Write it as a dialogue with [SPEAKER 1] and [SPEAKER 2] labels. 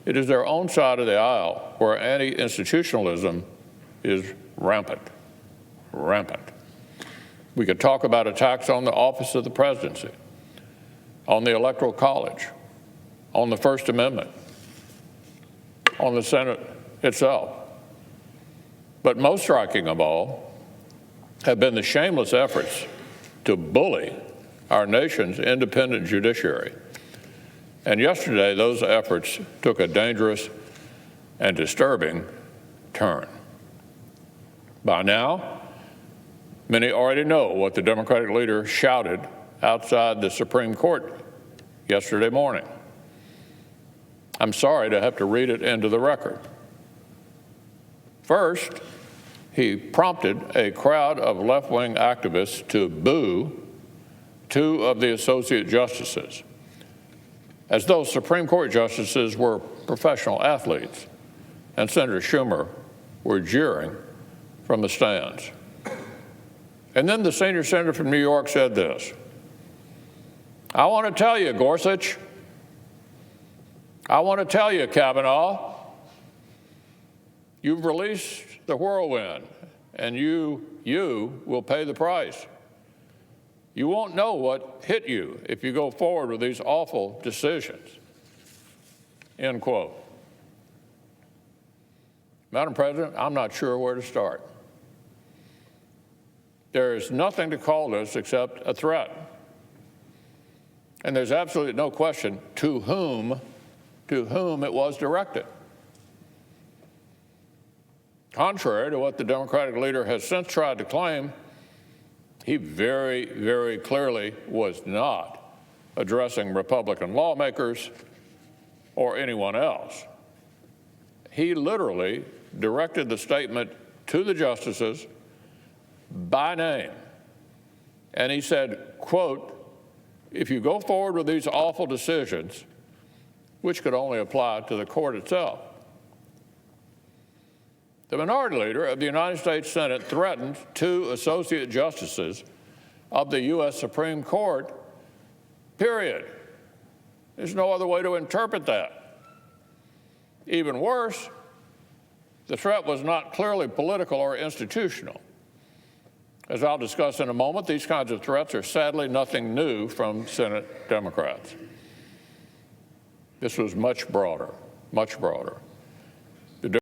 [SPEAKER 1] It is their own side of the aisle where anti-institutionalism is rampant, rampant. We could talk about attacks on the office of the presidency, on the Electoral College, on the First Amendment, on the Senate itself. But most striking of all have been the shameless efforts to bully our nation's independent judiciary. And yesterday, those efforts took a dangerous and disturbing turn. By now, many already know what the Democratic leader shouted outside the Supreme Court yesterday morning. I'm sorry to have to read it into the record. First, he prompted a crowd of left-wing activists to boo two of the associate justices, as though Supreme Court justices were professional athletes and Senator Schumer were jeering from the stands. And then the senior senator from New York said this: "I want to tell you, Gorsuch, I want to tell you, Kavanaugh, you've released the whirlwind, and you will pay the price. You won't know what hit you if you go forward with these awful decisions." End quote. Madam President, I'm not sure where to start. There is nothing to call this except a threat. And there's absolutely no question to whom it was directed. Contrary to what the Democratic leader has since tried to claim, he very, very clearly was not addressing Republican lawmakers or anyone else. He literally directed the statement to the justices by name. And he said, quote, "If you go forward with these awful decisions," which could only apply to the court itself. The minority leader of the United States Senate threatened two associate justices of the U.S. Supreme Court, period. There's no other way to interpret that. Even worse, the threat was not clearly political or institutional. As I'll discuss in a moment, these kinds of threats are sadly nothing new from Senate Democrats. This was much broader, much broader.